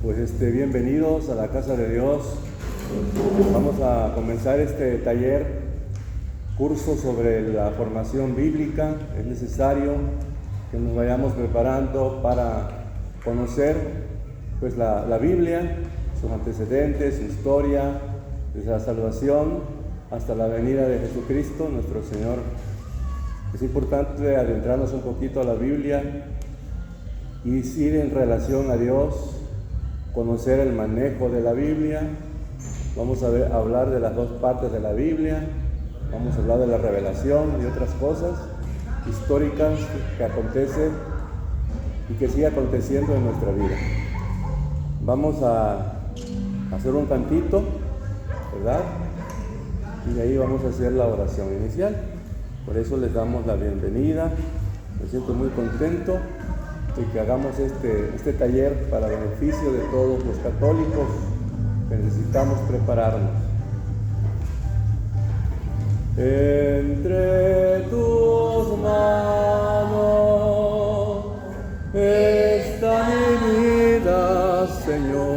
Bienvenidos a la casa de Dios. Vamos a comenzar este taller, curso sobre la formación bíblica. Es necesario que nos vayamos preparando para conocer la Biblia, sus antecedentes, su historia, desde la salvación hasta la venida de Jesucristo, nuestro Señor. Es importante adentrarnos un poquito a la Biblia y ir en relación a Dios, conocer el manejo de la Biblia. Vamos a hablar de las dos partes de la Biblia. Vamos a hablar de la revelación y otras cosas históricas que acontecen y que sigue aconteciendo en nuestra vida. Vamos a hacer un cantito, ¿verdad? Y de ahí vamos a hacer la oración inicial. Por eso les damos la bienvenida. Me siento muy contento de que hagamos este taller para beneficio de todos los católicos que necesitamos prepararnos. Entre tus manos está mi vida, Señor.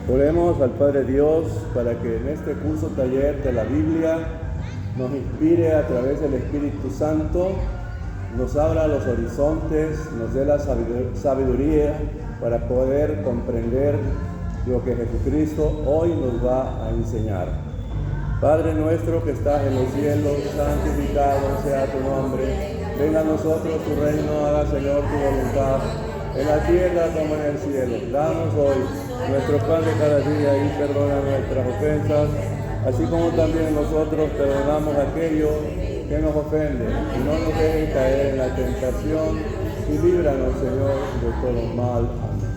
Oremos al Padre Dios para que en este curso taller de la Biblia nos inspire a través del Espíritu Santo, nos abra los horizontes, nos dé la sabiduría para poder comprender lo que Jesucristo hoy nos va a enseñar. Padre nuestro que estás en los cielos, santificado sea tu nombre. Venga a nosotros tu reino, haga Señor tu voluntad, en la tierra como en el cielo. Danos hoy nuestro pan de cada día y perdona nuestras ofensas, así como también nosotros perdonamos a aquellos que nos ofenden. Y no nos dejes caer en la tentación y líbranos, Señor, de todo mal. Amén.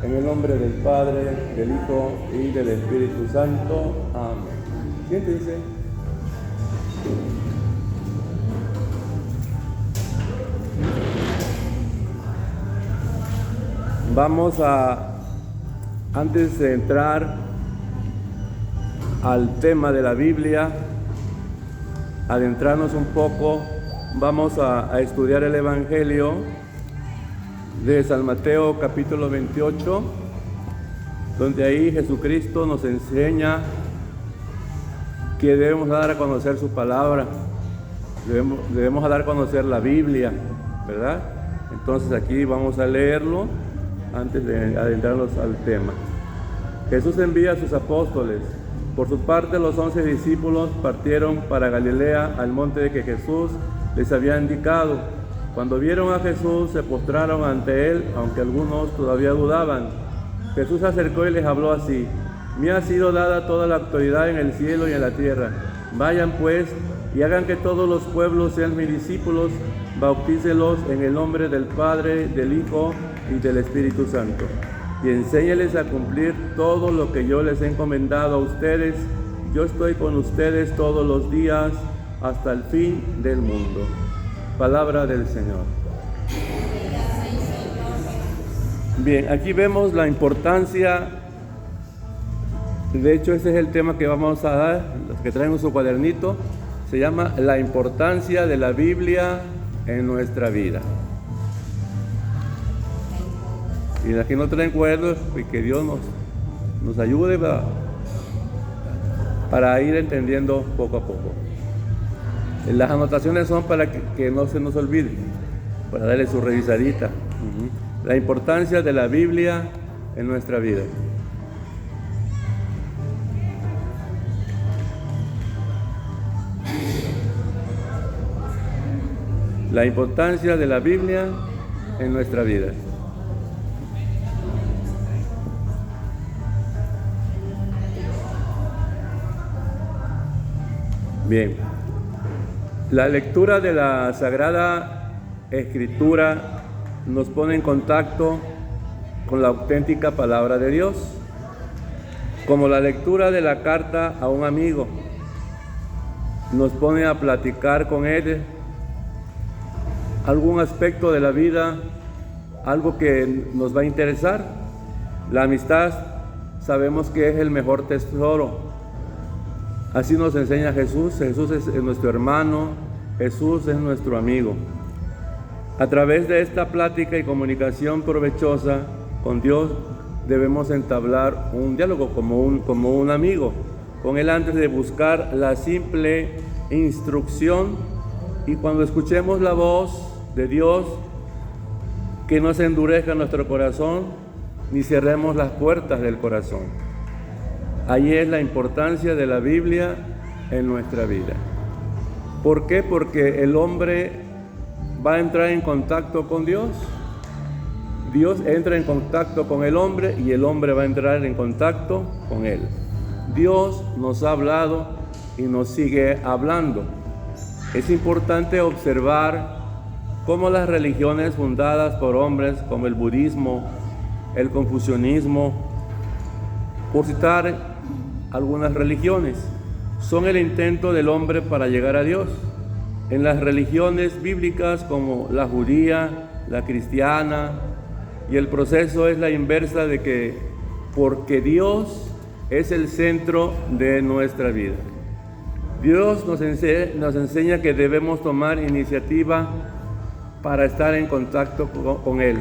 En el nombre del Padre, del Hijo y del Espíritu Santo. Amén. Siéntense. Antes de entrar al tema de la Biblia, adentrarnos un poco, vamos a estudiar el Evangelio de San Mateo capítulo 28, donde ahí Jesucristo nos enseña que debemos dar a conocer su palabra, debemos dar a conocer la Biblia, ¿verdad? Entonces aquí vamos a leerlo antes de adentrarnos al tema. Jesús envía a sus apóstoles. Por su parte, los 11 discípulos partieron para Galilea, al monte de que Jesús les había indicado. Cuando vieron a Jesús, se postraron ante él, aunque algunos todavía dudaban. Jesús se acercó y les habló así: me ha sido dada toda la autoridad en el cielo y en la tierra. Vayan pues y hagan que todos los pueblos sean mis discípulos, bautícelos en el nombre del Padre, del Hijo y del Espíritu Santo, y enséñales a cumplir todo lo que yo les he encomendado a ustedes. Yo estoy con ustedes todos los días hasta el fin del mundo. Palabra del Señor. Bien, aquí vemos la importancia. De hecho, ese es el tema que vamos a dar. Los que traen su cuadernito, se llama la importancia de la Biblia en nuestra vida. Y las que no traen cuadernos, pues que Dios nos ayude para ir entendiendo poco a poco. Las anotaciones son para que no se nos olvide, para darle su revisadita. La importancia de la Biblia en nuestra vida. La importancia de la Biblia en nuestra vida. Bien, la lectura de la Sagrada Escritura nos pone en contacto con la auténtica palabra de Dios, como la lectura de la carta a un amigo. Nos pone a platicar con él algún aspecto de la vida, algo que nos va a interesar. La amistad sabemos que es el mejor tesoro. Así nos enseña Jesús. Jesús es nuestro hermano, Jesús es nuestro amigo. A través de esta plática y comunicación provechosa con Dios debemos entablar un diálogo como un amigo con Él antes de buscar la simple instrucción, y cuando escuchemos la voz de Dios, que no se endurezca nuestro corazón ni cerremos las puertas del corazón. Ahí es la importancia de la Biblia en nuestra vida. ¿Por qué? Porque el hombre va a entrar en contacto con Dios. Dios entra en contacto con el hombre y el hombre va a entrar en contacto con él. Dios nos ha hablado y nos sigue hablando. Es importante observar cómo las religiones fundadas por hombres como el budismo, el confucianismo, por citar algunas religiones, son el intento del hombre para llegar a Dios. En las religiones bíblicas como la judía, la cristiana, y el proceso es la inversa de que porque Dios es el centro de nuestra vida. Dios nos enseña que debemos tomar iniciativa para estar en contacto con Él.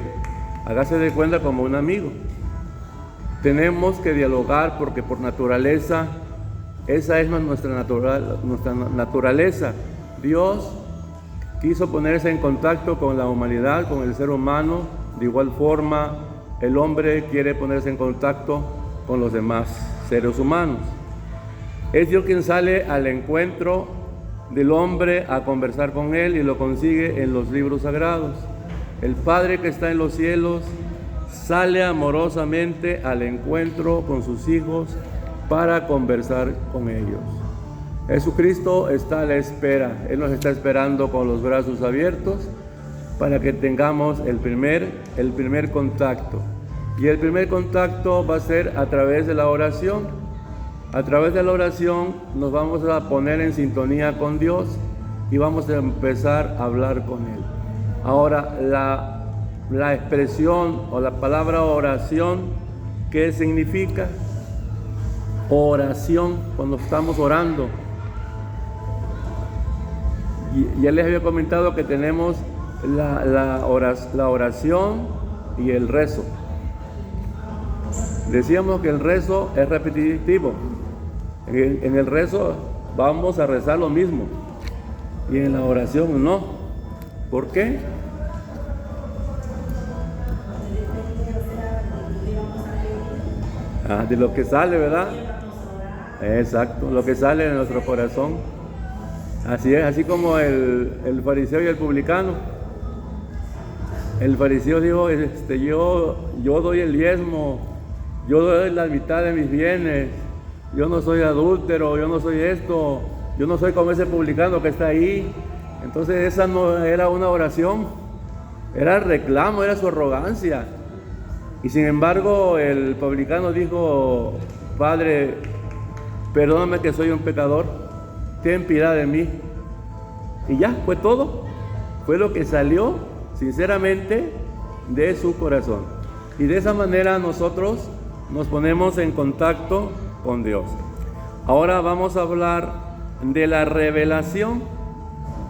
Hágase de cuenta como un amigo. Tenemos que dialogar porque por naturaleza, esa es nuestra naturaleza. Dios quiso ponerse en contacto con la humanidad, con el ser humano. De igual forma, el hombre quiere ponerse en contacto con los demás seres humanos. Es Dios quien sale al encuentro del hombre a conversar con él y lo consigue en los libros sagrados. El Padre que está en los cielos sale amorosamente al encuentro con sus hijos para conversar con ellos. Jesucristo está a la espera. Él nos está esperando con los brazos abiertos para que tengamos el primer contacto. Y el primer contacto va a ser a través de la oración. A través de la oración nos vamos a poner en sintonía con Dios y vamos a empezar a hablar con Él. Ahora, la expresión o la palabra oración, ¿qué significa? Oración, cuando estamos orando. Y ya les había comentado que tenemos la oración y el rezo. Decíamos que el rezo es repetitivo. En el rezo vamos a rezar lo mismo y en la oración no. ¿Por qué? De lo que sale, ¿verdad? Exacto, lo que sale de nuestro corazón. Así es, así como el fariseo y el publicano. El fariseo dijo, yo doy el diezmo, yo doy la mitad de mis bienes, yo no soy adúltero, yo no soy esto, yo no soy como ese publicano que está ahí. Entonces esa no era una oración, era el reclamo, era su arrogancia. Y sin embargo el publicano dijo, Padre, perdóname que soy un pecador, ten piedad de mí. Y ya, fue todo, fue lo que salió sinceramente de su corazón. Y de esa manera nosotros nos ponemos en contacto con Dios. Ahora vamos a hablar de la revelación.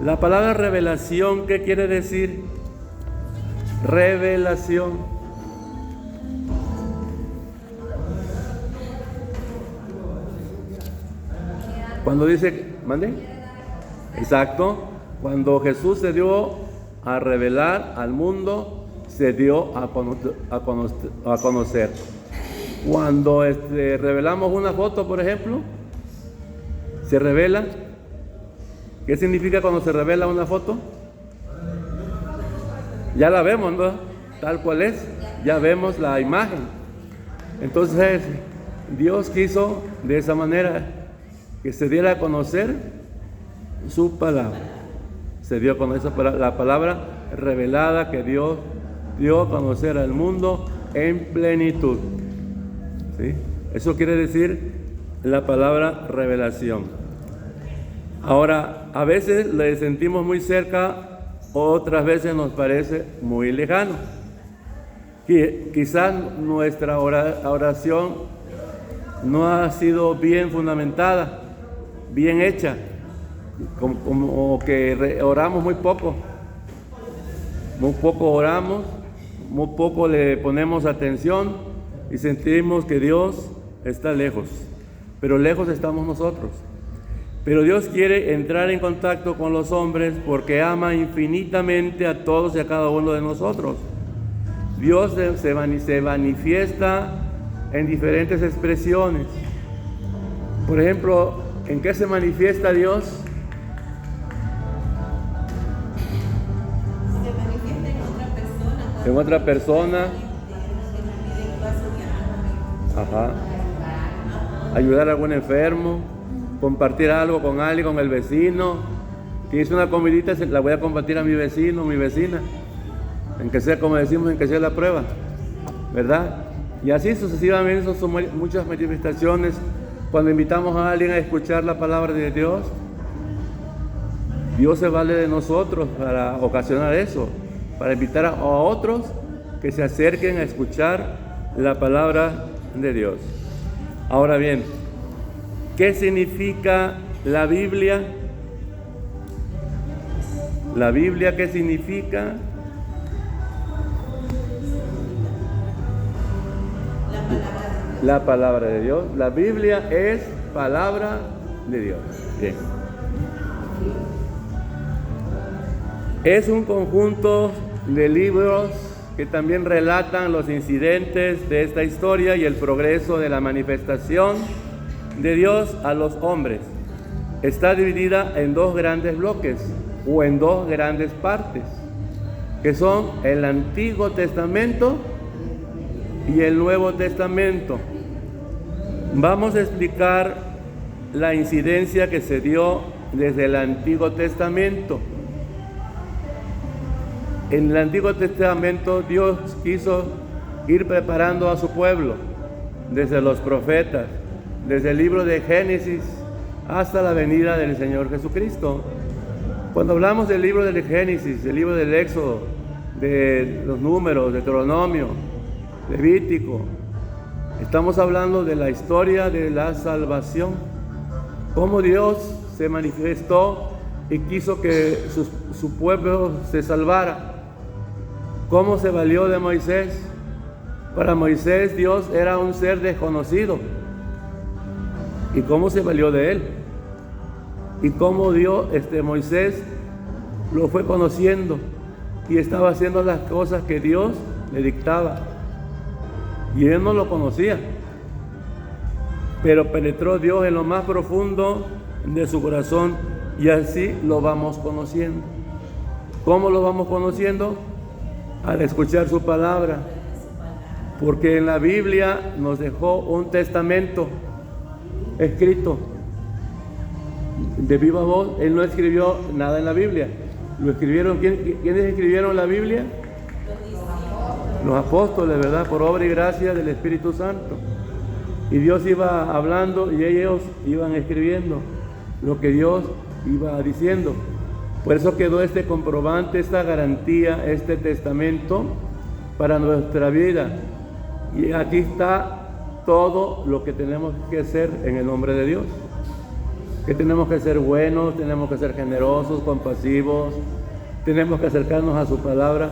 La palabra revelación, ¿qué quiere decir? Revelación. Cuando dice, ¿mande? Exacto. Cuando Jesús se dio a revelar al mundo, se dio a conocer. Cuando revelamos una foto, por ejemplo, se revela. ¿Qué significa cuando se revela una foto? Ya la vemos, ¿no? Tal cual es, ya vemos la imagen. Entonces, Dios quiso de esa manera que se diera a conocer su palabra. Se dio a conocer la palabra revelada que Dios dio a conocer al mundo en plenitud. ¿Sí? Eso quiere decir la palabra revelación. Ahora, a veces le sentimos muy cerca, otras veces nos parece muy lejano. Quizás nuestra oración no ha sido bien fundamentada, bien hecha, como que oramos muy poco oramos, muy poco le ponemos atención y sentimos que Dios está lejos, pero lejos estamos nosotros. Pero Dios quiere entrar en contacto con los hombres porque ama infinitamente a todos y a cada uno de nosotros. Dios se manifiesta en diferentes expresiones. Por ejemplo, ¿en qué se manifiesta Dios? Se manifiesta En otra persona. Ajá. Ayudar a algún enfermo, compartir algo con alguien, con el vecino. Que hice una comidita, la voy a compartir a mi vecino, mi vecina. En que sea, como decimos, en que sea la prueba, ¿verdad? Y así sucesivamente, esas son muchas manifestaciones. Cuando invitamos a alguien a escuchar la palabra de Dios, Dios se vale de nosotros para ocasionar eso, para invitar a otros que se acerquen a escuchar la palabra de Dios. Ahora bien, ¿qué significa la Biblia? ¿La Biblia qué significa? La palabra de Dios. La Biblia es palabra de Dios. Bien. Es un conjunto de libros que también relatan los incidentes de esta historia y el progreso de la manifestación de Dios a los hombres. Está dividida en dos grandes bloques o en dos grandes partes, que son el Antiguo Testamento y el Nuevo Testamento. Vamos a explicar la incidencia que se dio desde el Antiguo Testamento. En el Antiguo Testamento Dios quiso ir preparando a su pueblo desde los profetas, desde el libro de Génesis hasta la venida del Señor Jesucristo. Cuando hablamos del libro del Génesis, del libro del Éxodo, de los Números, de Deuteronomio, Levítico, estamos hablando de la historia de la salvación, cómo Dios se manifestó y quiso que su pueblo se salvara. ¿Cómo se valió de Moisés? Para Moisés Dios era un ser desconocido. ¿Y cómo se valió de él? Y cómo Moisés lo fue conociendo y estaba haciendo las cosas que Dios le dictaba. Y él no lo conocía. Pero penetró Dios en lo más profundo de su corazón y así lo vamos conociendo. ¿Cómo lo vamos conociendo? Al escuchar su palabra, porque en la Biblia nos dejó un testamento escrito de viva voz. Él no escribió nada en la Biblia, lo escribieron. ¿Quiénes escribieron la Biblia? Los apóstoles, ¿verdad? Por obra y gracia del Espíritu Santo. Y Dios iba hablando y ellos iban escribiendo lo que Dios iba diciendo. Por eso quedó este comprobante, esta garantía, este testamento para nuestra vida. Y aquí está todo lo que tenemos que hacer en el nombre de Dios. Que tenemos que ser buenos, tenemos que ser generosos, compasivos, tenemos que acercarnos a su palabra.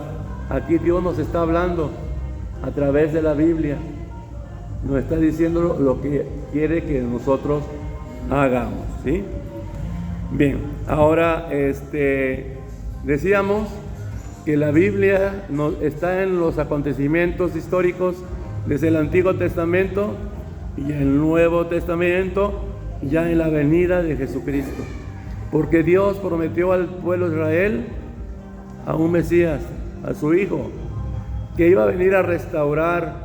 Aquí Dios nos está hablando a través de la Biblia. Nos está diciendo lo que quiere que nosotros hagamos, ¿sí? Bien, ahora decíamos que la Biblia está en los acontecimientos históricos desde el Antiguo Testamento y el Nuevo Testamento, ya en la venida de Jesucristo. Porque Dios prometió al pueblo de Israel a un Mesías, a su Hijo, que iba a venir a restaurar,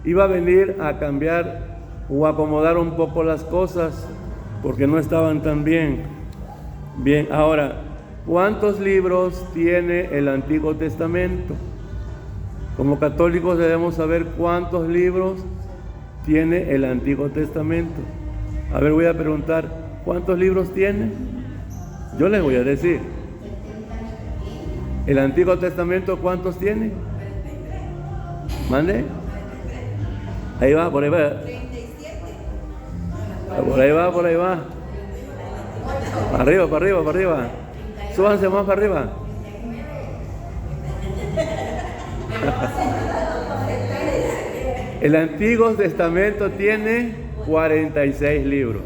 iba a venir a cambiar o acomodar un poco las cosas, porque no estaban tan bien. Bien, ahora, ¿cuántos libros tiene el Antiguo Testamento? Como católicos debemos saber cuántos libros tiene el Antiguo Testamento. A ver, voy a preguntar, ¿cuántos libros tiene? Yo les voy a decir. ¿El Antiguo Testamento cuántos tiene? ¿Mande? Ahí va, por ahí va. Por ahí va, por ahí va. Para arriba, para arriba, para arriba. Súbanse más para arriba. El Antiguo Testamento tiene 46 libros.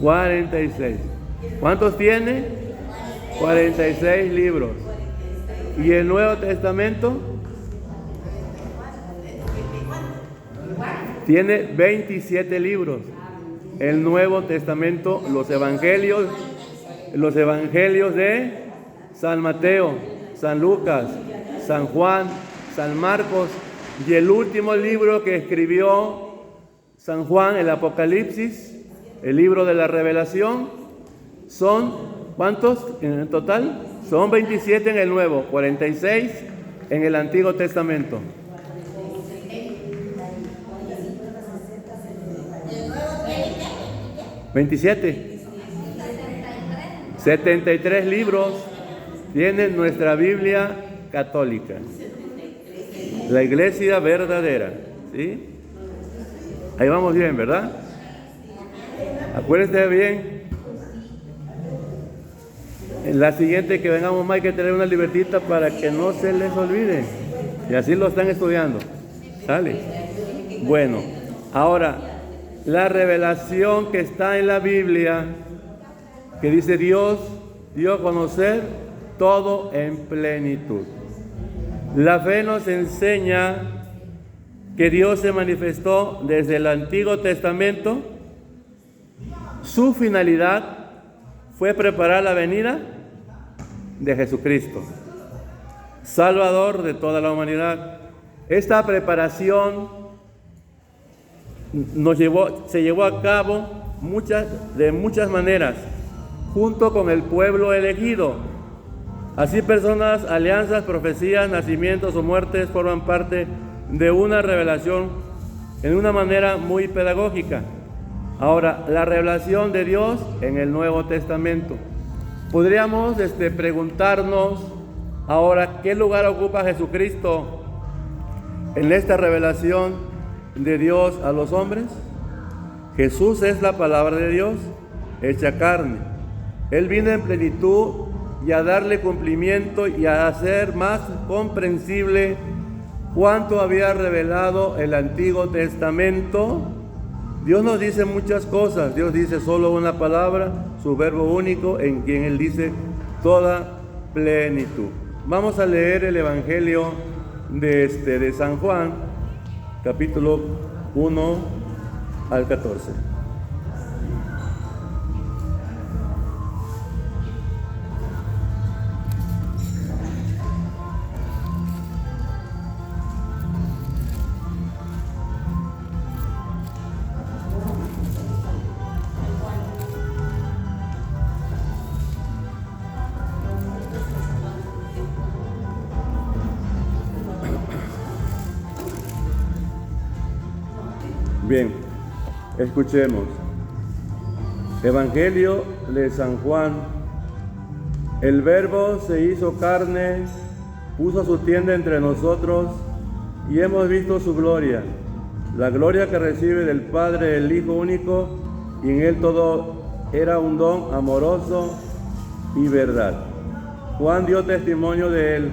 46. ¿Cuántos tiene? 46 libros. ¿Y el Nuevo Testamento? Tiene 27 libros. El Nuevo Testamento, los evangelios de San Mateo, San Lucas, San Juan, San Marcos, y el último libro que escribió San Juan, el Apocalipsis, el libro de la Revelación, son, ¿cuántos en total? Son 27 en el Nuevo, 46 en el Antiguo Testamento. ¿27? 73 libros tiene nuestra Biblia católica, la iglesia verdadera, ¿sí? Ahí vamos bien, ¿verdad? Acuérdense bien. En la siguiente que vengamos más hay que tener una libretita para que no se les olvide. Y así lo están estudiando. ¿Sale? Bueno, ahora, la revelación que está en la Biblia, que dice Dios dio a conocer todo en plenitud. La fe nos enseña que Dios se manifestó desde el Antiguo Testamento. Su finalidad fue preparar la venida de Jesucristo, Salvador de toda la humanidad. Esta preparación se llevó a cabo de muchas maneras, junto con el pueblo elegido. Así personas, alianzas, profecías, nacimientos o muertes forman parte de una revelación en una manera muy pedagógica. Ahora, la revelación de Dios en el Nuevo Testamento. Podríamos preguntarnos ahora, ¿qué lugar ocupa Jesucristo en esta revelación de Dios a los hombres? Jesús es la palabra de Dios hecha carne. Él vino en plenitud y a darle cumplimiento y a hacer más comprensible cuánto había revelado el Antiguo Testamento. Dios nos dice muchas cosas. Dios dice solo una palabra, su verbo único, en quien Él dice toda plenitud. Vamos a leer el Evangelio de San Juan, capítulo 1 al 14. Bien, escuchemos. Evangelio de San Juan. El Verbo se hizo carne, puso su tienda entre nosotros y hemos visto su gloria, la gloria que recibe del Padre el Hijo único, y en Él todo era un don amoroso y verdad. Juan dio testimonio de Él,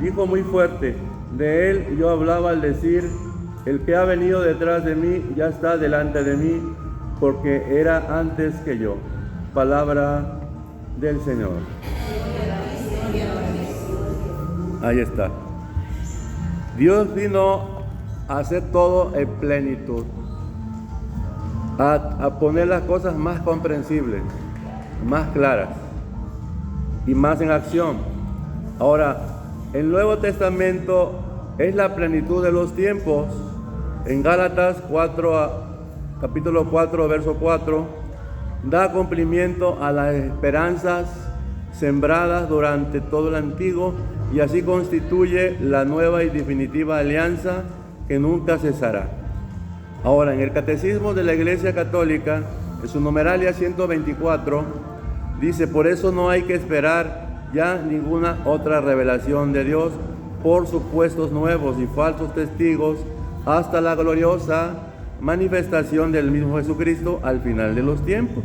dijo muy fuerte, de Él yo hablaba al decir, el que ha venido detrás de mí ya está delante de mí, porque era antes que yo. Palabra del Señor. Ahí está. Dios vino a hacer todo en plenitud, a poner las cosas más comprensibles, más claras y más en acción. Ahora, el Nuevo Testamento es la plenitud de los tiempos. En Gálatas capítulo 4, verso 4, da cumplimiento a las esperanzas sembradas durante todo el Antiguo y así constituye la nueva y definitiva alianza que nunca cesará. Ahora, en el Catecismo de la Iglesia Católica, en su numeralia 124, dice: por eso no hay que esperar ya ninguna otra revelación de Dios por supuestos nuevos y falsos testigos hasta la gloriosa manifestación del mismo Jesucristo al final de los tiempos.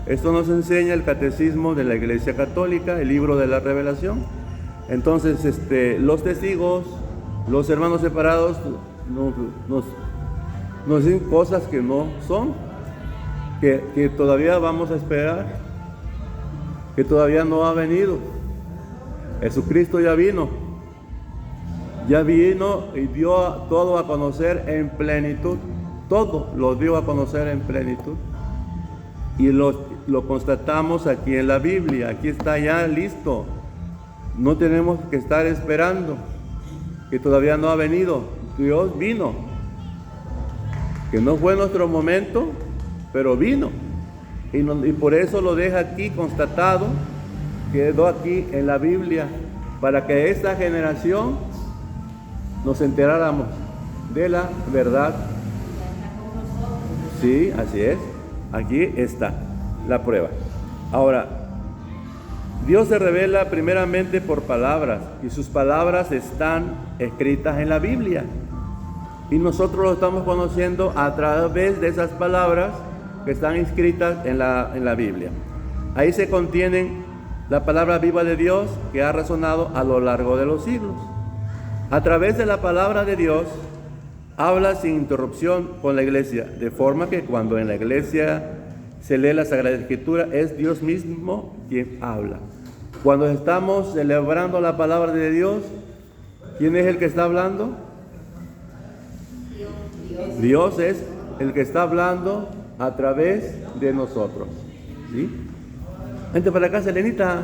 Esto nos enseña el Catecismo de la Iglesia Católica, el libro de la Revelación. Entonces, los testigos, los hermanos separados, nos dicen cosas que no son, que todavía vamos a esperar, que todavía no ha venido. Jesucristo ya vino y dio todo a conocer en plenitud, todo lo dio a conocer en plenitud. Y lo constatamos aquí en la Biblia, aquí está ya listo. No tenemos que estar esperando, que todavía no ha venido. Dios vino, que no fue nuestro momento, pero vino. Y por eso lo deja aquí constatado, quedó aquí en la Biblia, para que esta generación nos enteráramos de la verdad. Sí, así es. Aquí está la prueba. Ahora, Dios se revela primeramente por palabras, y sus palabras están escritas en la Biblia. Y nosotros lo estamos conociendo a través de esas palabras que están escritas en la Biblia. Ahí se contienen la palabra viva de Dios que ha resonado a lo largo de los siglos. A través de la palabra de Dios habla sin interrupción con la iglesia, de forma que cuando en la iglesia se lee la Sagrada Escritura, es Dios mismo quien habla. Cuando estamos celebrando la palabra de Dios, ¿quién es el que está hablando? Dios es el que está hablando a través de nosotros. ¿Sí? Vente para acá, Selenita,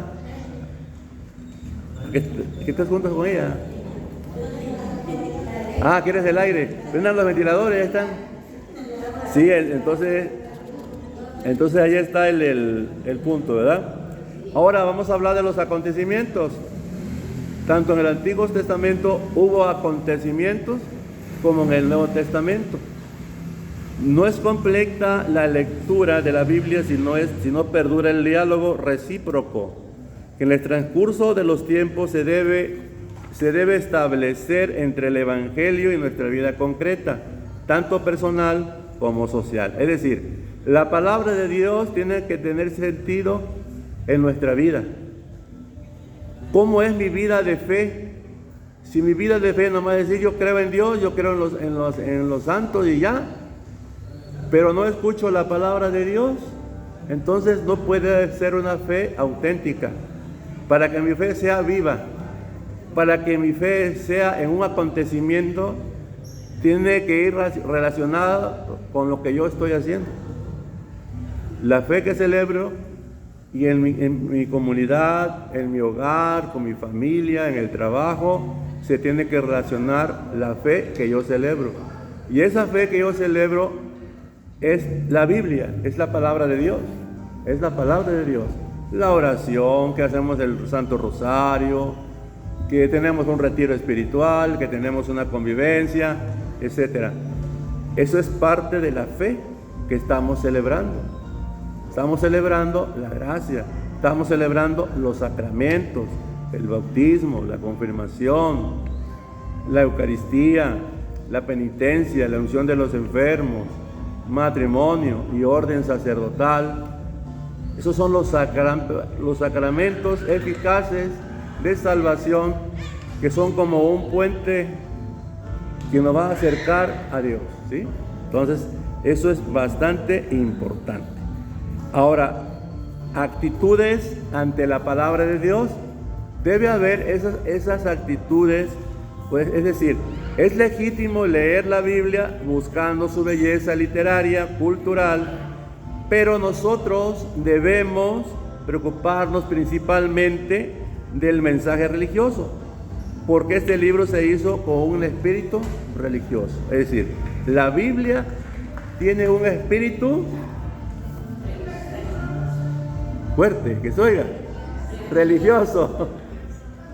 que estás juntos con ella. Ah, ¿quieres el aire? Prendan los ventiladores, ya están. Sí, entonces ahí está el punto, ¿verdad? Ahora vamos a hablar de los acontecimientos. Tanto en el Antiguo Testamento hubo acontecimientos como en el Nuevo Testamento. No es completa la lectura de la Biblia si no perdura el diálogo recíproco, que en el transcurso de los tiempos se debe establecer entre el Evangelio y nuestra vida concreta, tanto personal como social. Es decir, la palabra de Dios tiene que tener sentido en nuestra vida. ¿Cómo es mi vida de fe? Si mi vida de fe nomás es decir, yo creo en Dios, yo creo en los santos y ya, pero no escucho la palabra de Dios, entonces no puede ser una fe auténtica. Para que mi fe sea viva, para que mi fe sea en un acontecimiento, tiene que ir relacionada con lo que yo estoy haciendo. La fe que celebro y en mi comunidad, en mi hogar, con mi familia, en el trabajo, se tiene que relacionar la fe que yo celebro. Y esa fe que yo celebro es la Biblia, es la palabra de Dios, es la palabra de Dios. La oración, que hacemos el Santo Rosario, que tenemos un retiro espiritual, que tenemos una convivencia, etc. Eso es parte de la fe que estamos celebrando. Estamos celebrando la gracia, estamos celebrando los sacramentos, el bautismo, la confirmación, la Eucaristía, la penitencia, la unción de los enfermos, matrimonio y orden sacerdotal. Esos son los sacramentos eficaces de salvación, que son como un puente que nos va a acercar a Dios, ¿sí? Entonces, eso es bastante importante. Ahora, actitudes ante la palabra de Dios. Debe haber esas actitudes, pues, es decir, es legítimo leer la Biblia buscando su belleza literaria, cultural, pero nosotros debemos preocuparnos principalmente del mensaje religioso, porque este libro se hizo con un espíritu religioso. Es decir, la Biblia tiene un espíritu fuerte, que se oiga, religioso.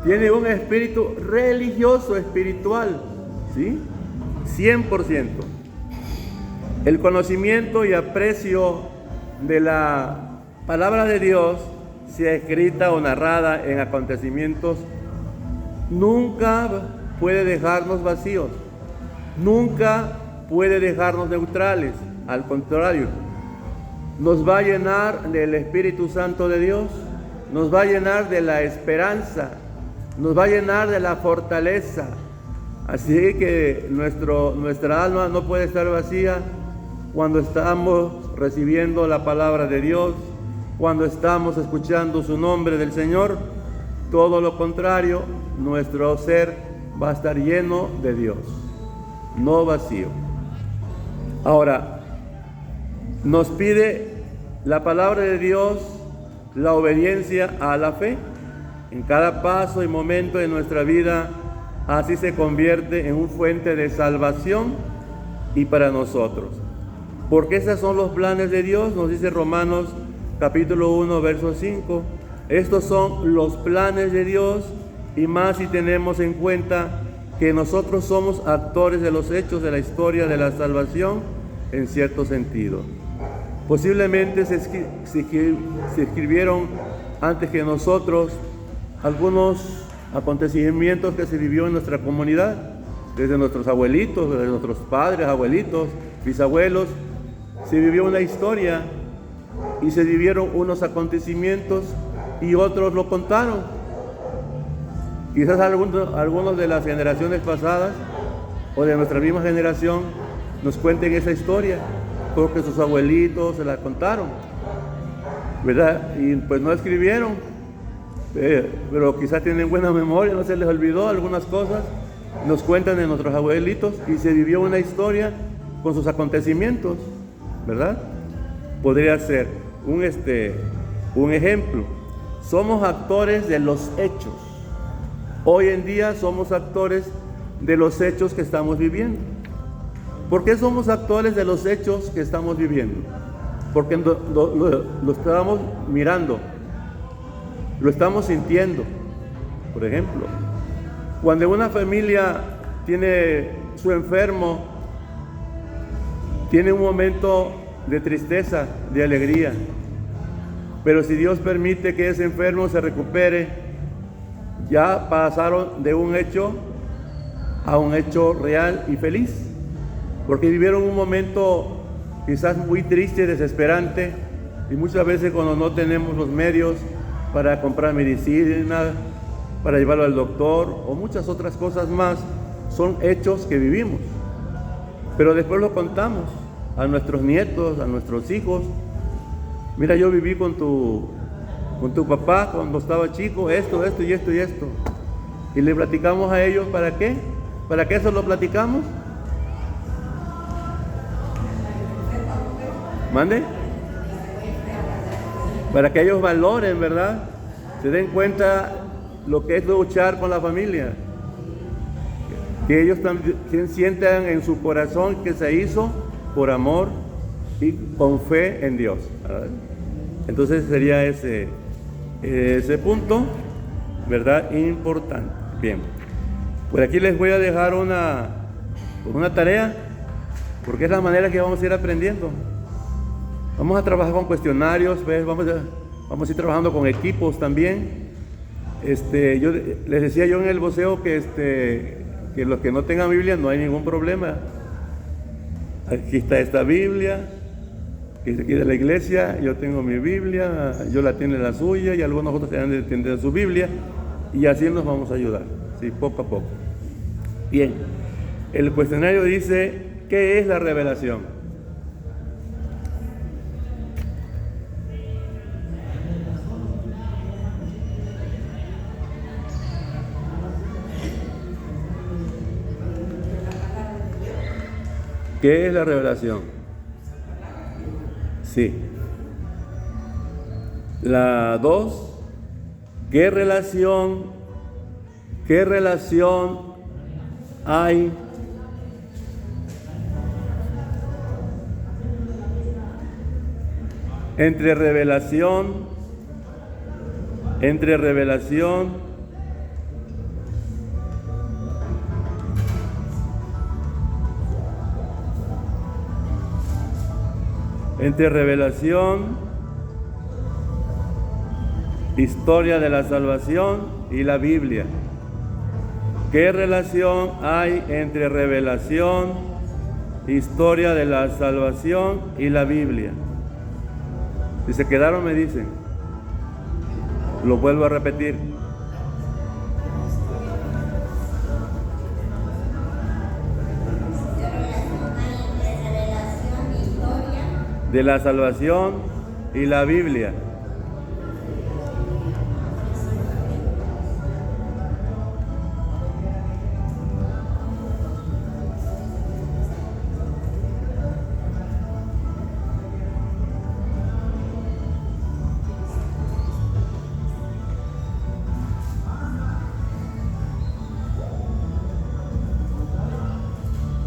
tiene un espíritu religioso, espiritual, ¿sí? 100%. El conocimiento y aprecio de la palabra de Dios, sea escrita o narrada en acontecimientos, nunca puede dejarnos vacíos, nunca puede dejarnos neutrales. Al contrario, nos va a llenar del Espíritu Santo de Dios, nos va a llenar de la esperanza, nos va a llenar de la fortaleza. Así que nuestra alma no puede estar vacía cuando estamos recibiendo la palabra de Dios, cuando estamos escuchando su nombre del Señor. Todo lo contrario, nuestro ser va a estar lleno de Dios, no vacío. Ahora, nos pide la palabra de Dios la obediencia a la fe. En cada paso y momento de nuestra vida, así se convierte en una fuente de salvación y para nosotros. Porque esos son los planes de Dios, nos dice Romanos capítulo 1, verso 5. Estos son los planes de Dios, y más si tenemos en cuenta que nosotros somos actores de los hechos de la historia de la salvación en cierto sentido. Posiblemente se escribieron antes que nosotros algunos acontecimientos que se vivió en nuestra comunidad, desde nuestros abuelitos, desde nuestros padres, abuelitos, bisabuelos. Se vivió una historia y se vivieron unos acontecimientos y otros lo contaron. Quizás algunos de las generaciones pasadas o de nuestra misma generación nos cuenten esa historia porque sus abuelitos se la contaron, ¿verdad? Y pues no escribieron, pero quizás tienen buena memoria, no se les olvidó algunas cosas, nos cuentan de nuestros abuelitos y se vivió una historia con sus acontecimientos, ¿verdad? Podría ser un ejemplo. Somos actores de los hechos. Hoy en día somos actores de los hechos que estamos viviendo. ¿Por qué somos actores de los hechos que estamos viviendo? Porque lo estamos mirando, lo estamos sintiendo. Por ejemplo, cuando una familia tiene su enfermo, tiene un momento de tristeza, de alegría. Pero si Dios permite que ese enfermo se recupere, ya pasaron de un hecho a un hecho real y feliz. Porque vivieron un momento quizás muy triste, desesperante, y muchas veces cuando no tenemos los medios para comprar medicina, para llevarlo al doctor o muchas otras cosas más, son hechos que vivimos. Pero después lo contamos a nuestros nietos, a nuestros hijos. Mira, yo viví con tu papá cuando estaba chico, esto y esto y esto. Y le platicamos a ellos, ¿para qué? ¿Para qué eso lo platicamos? ¿Mande? Para que ellos valoren, ¿verdad? Se den cuenta lo que es luchar con la familia. Que ellos también sientan en su corazón que se hizo por amor y con fe en Dios, ¿verdad? Entonces sería ese punto, ¿verdad? Importante. Bien, por aquí les voy a dejar una tarea, porque es la manera que vamos a ir aprendiendo. Vamos a trabajar con cuestionarios, ¿ves? Vamos a ir trabajando con equipos también. Yo les decía yo en el voceo que los que no tengan Biblia no hay ningún problema. Aquí está esta Biblia, que es aquí de la iglesia. Yo tengo mi Biblia, yo la tiene la suya, y algunos otros tienen su Biblia, y así nos vamos a ayudar, ¿sí? Poco a poco. Bien, el cuestionario dice: ¿qué es la revelación? ¿Qué es la revelación? Sí. La 2, ¿qué relación hay entre revelación entre revelación, historia de la salvación y la Biblia. ¿Qué relación hay entre revelación, historia de la salvación y la Biblia? Si se quedaron me dicen. Lo vuelvo a repetir. De la salvación y la Biblia.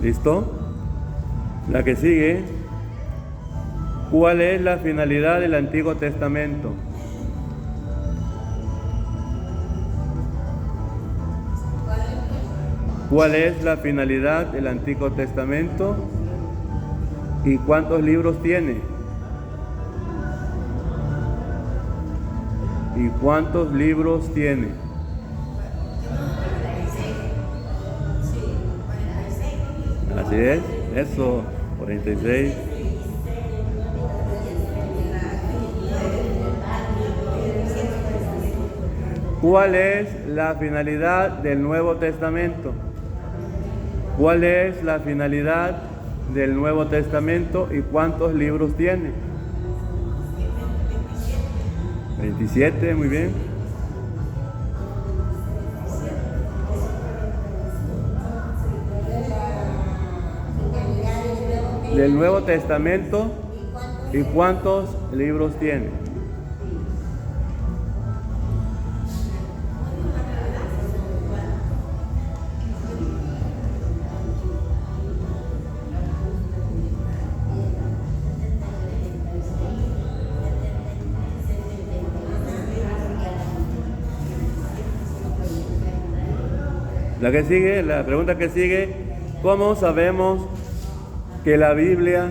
¿Listo? La que sigue. ¿Cuál es la finalidad del Antiguo Testamento? ¿Cuál es la finalidad del Antiguo Testamento? ¿Y cuántos libros tiene? ¿Y cuántos libros tiene? Así es, eso, 46. ¿Cuál es la finalidad del Nuevo Testamento? ¿Cuál es la finalidad del Nuevo Testamento y cuántos libros tiene? 27, muy bien. Del Nuevo Testamento y cuántos libros tiene. La que sigue, la pregunta que sigue, ¿cómo sabemos que la Biblia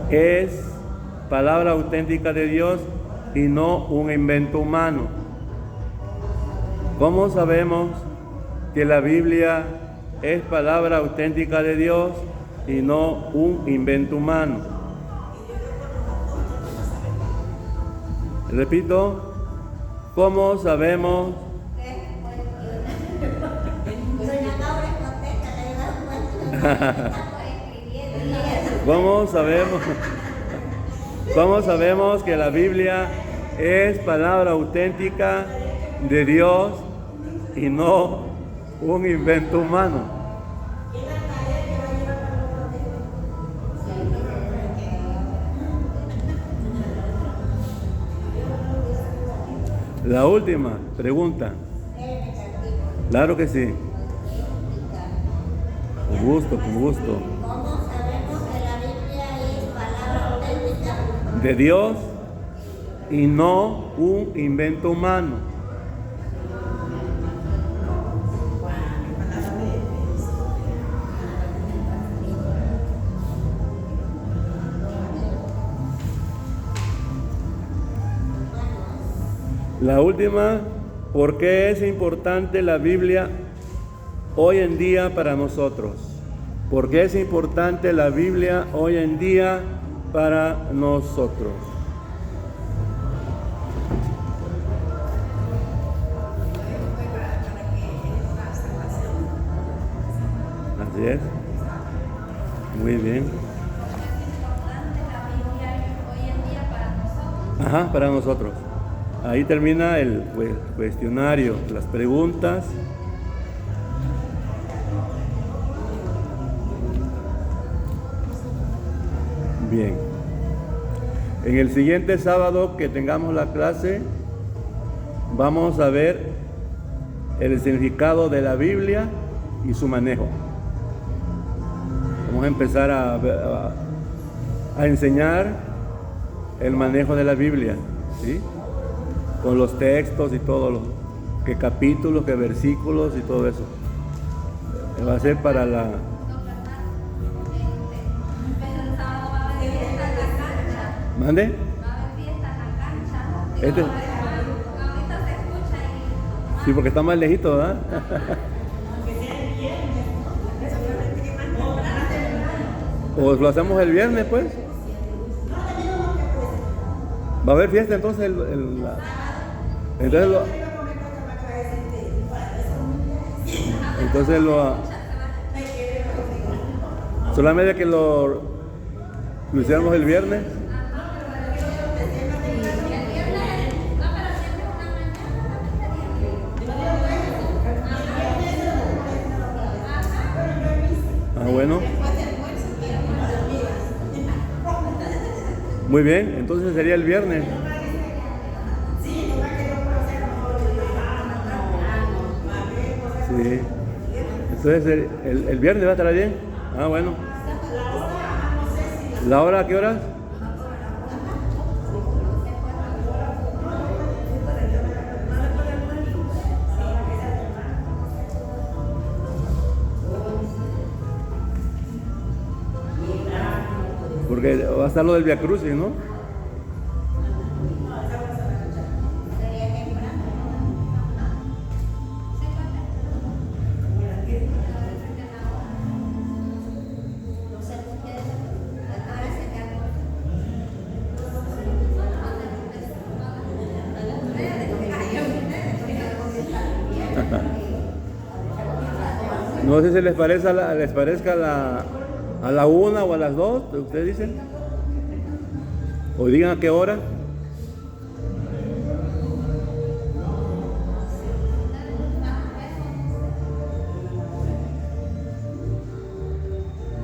es palabra auténtica de Dios y no un invento humano? ¿Cómo sabemos que la Biblia es palabra auténtica de Dios y no un invento humano? Repito, ¿cómo sabemos? ¿Cómo sabemos que la Biblia es palabra auténtica de Dios y no un invento humano? La última pregunta. Claro que sí. Con gusto, con gusto. ¿Cómo sabemos que la Biblia es palabra auténtica de Dios y no un invento humano? La última, ¿por qué es importante la Biblia hoy en día para nosotros? ¿Por qué es importante la Biblia hoy en día para nosotros? Así es. Muy bien. Ajá, para nosotros. Ahí termina el cuestionario, las preguntas. Bien. En el siguiente sábado que tengamos la clase, vamos a ver el significado de la Biblia y su manejo. Vamos a empezar a enseñar el manejo de la Biblia, ¿sí? Con los textos y todo, qué capítulos, qué versículos y todo eso. Va a ser para la... ¿Mande? Va a haber fiesta en la cancha. Este- Ahorita se escucha y... Sí, porque está más lejito, ¿verdad? O lo hacemos el viernes, pues. Va a haber fiesta entonces entonces solamente que lo hiciéramos el viernes. Ah, bueno. Muy bien, entonces sería el viernes. Sí. Entonces el viernes va a estar bien. Ah, bueno. ¿La hora a qué hora? Porque va a estar lo del Via Crucis, ¿no? No sé si les parezca a la 1 o a las 2, ustedes dicen. O digan a qué hora.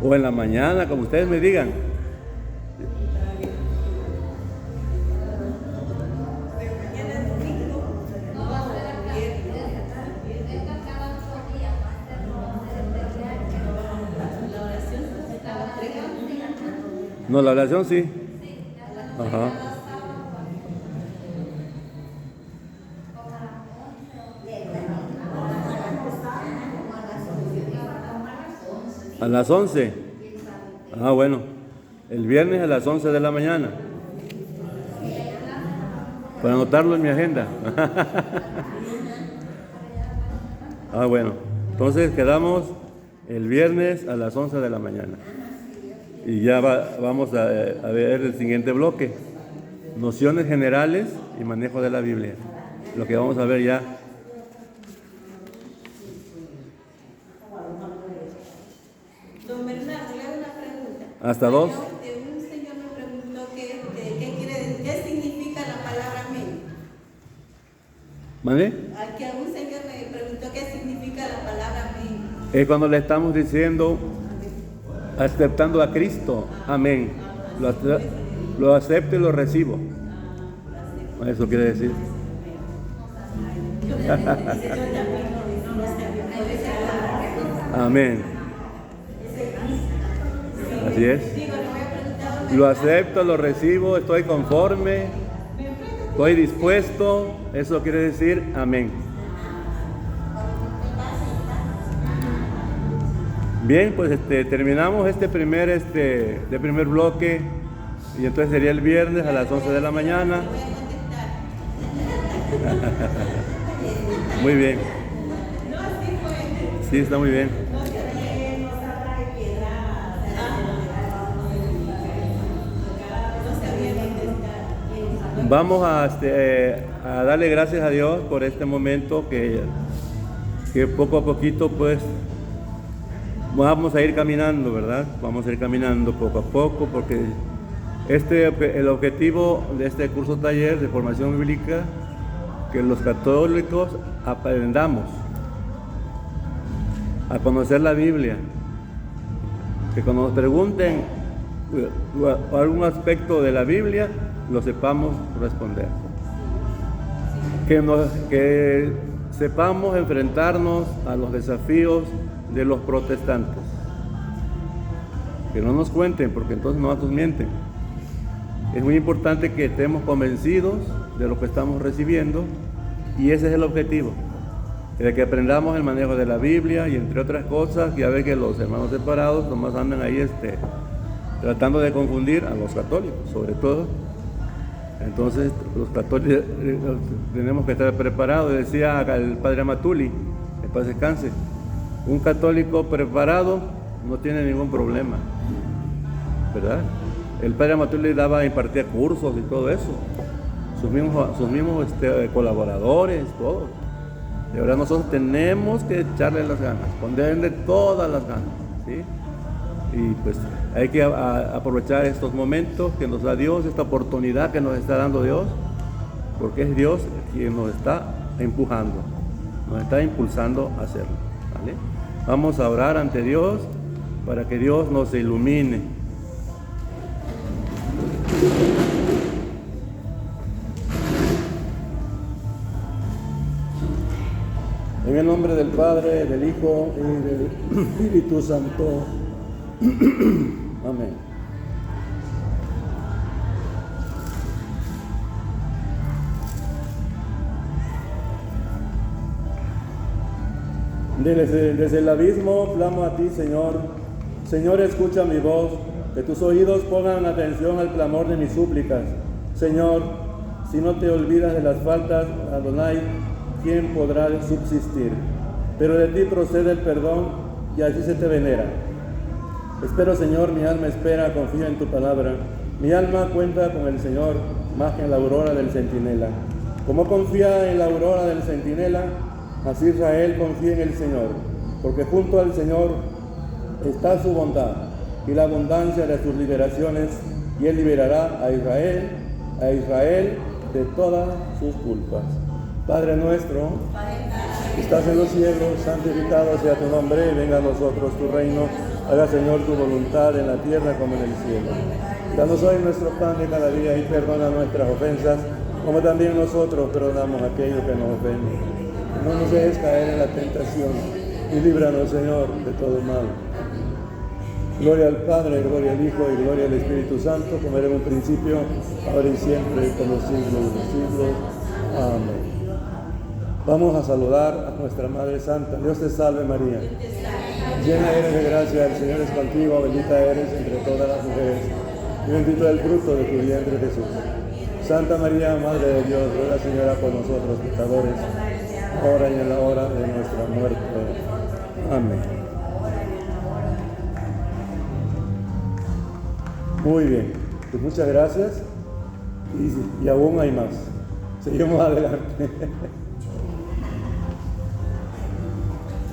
O en la mañana, como ustedes me digan. No, la oración sí. Ajá. A las 11. Ah, bueno. El viernes a las 11 de la mañana. Para anotarlo en mi agenda. Ah, bueno. Entonces quedamos el viernes a las 11 de la mañana. Y ya vamos a ver el siguiente bloque. Nociones generales y manejo de la Biblia. Lo que vamos a ver ya. Don Bernardo, le hago una pregunta. Hasta 2. Un señor me preguntó qué significa la palabra amén. ¿Mande? Aquí un señor me preguntó qué significa la palabra amén. Es cuando le estamos diciendo, aceptando a Cristo. Amén. Lo acepto y lo recibo. Eso quiere decir. Amén. Así es. Lo acepto, lo recibo, estoy conforme, estoy dispuesto. Eso quiere decir amén. Bien, pues terminamos este primer bloque y entonces sería el viernes a las 11 de la mañana. Muy bien. Sí, está muy bien. Vamos a darle gracias a Dios por este momento que poco a poquito pues vamos a ir caminando, ¿verdad? Vamos a ir caminando poco a poco porque el objetivo de este curso taller de formación bíblica, que los católicos aprendamos a conocer la Biblia, que cuando nos pregunten algún aspecto de la Biblia, lo sepamos responder. Que sepamos enfrentarnos a los desafíos de los protestantes. Que no nos cuenten, porque entonces nosotros mienten. Es muy importante que estemos convencidos de lo que estamos recibiendo, y ese es el objetivo, de que aprendamos el manejo de la Biblia y entre otras cosas. Ya ve que los hermanos separados nomás andan ahí tratando de confundir a los católicos, sobre todo. Entonces, los católicos tenemos que estar preparados. Decía el padre Amatuli, que paz descanse, un católico preparado no tiene ningún problema, ¿verdad? El padre Amatuli impartía cursos y todo eso, sus mismos colaboradores, todo. Y ahora nosotros tenemos que echarle las ganas, ponerle todas las ganas, ¿sí? Y pues hay que aprovechar estos momentos que nos da Dios, esta oportunidad que nos está dando Dios, porque es Dios quien nos está empujando, nos está impulsando a hacerlo, ¿vale? Vamos a orar ante Dios para que Dios nos ilumine. En el nombre del Padre, del Hijo y del Espíritu Santo. Amén. Desde el abismo clamo a ti, Señor. Señor, escucha mi voz, que tus oídos pongan atención al clamor de mis súplicas. Señor, si no te olvidas de las faltas, Adonai, ¿quién podrá subsistir? Pero de ti procede el perdón y así se te venera. Espero, Señor, mi alma espera, confía en tu palabra. Mi alma cuenta con el Señor más que en la aurora del centinela. Como confía en la aurora del centinela, así Israel confía en el Señor, porque junto al Señor está su bondad y la abundancia de sus liberaciones, y Él liberará a Israel de todas sus culpas. Padre nuestro, que estás en los cielos, santificado sea tu nombre, venga a nosotros tu reino. Haga, Señor, tu voluntad en la tierra como en el cielo. Danos hoy nuestro pan de cada día y perdona nuestras ofensas, como también nosotros perdonamos a aquellos que nos ofenden. No nos dejes caer en la tentación y líbranos, Señor, de todo mal. Gloria al Padre, gloria al Hijo y gloria al Espíritu Santo, como era en un principio, ahora y siempre, por los siglos de los siglos. Amén. Vamos a saludar a nuestra Madre Santa. Dios te salve, María. Llena eres de gracia, el Señor es contigo, bendita eres entre todas las mujeres, y bendito es el fruto de tu vientre, Jesús. Santa María, Madre de Dios, ruega, Señora, por nosotros pecadores, ahora y en la hora de nuestra muerte. Amén. Muy bien, pues muchas gracias, y aún hay más. Seguimos adelante.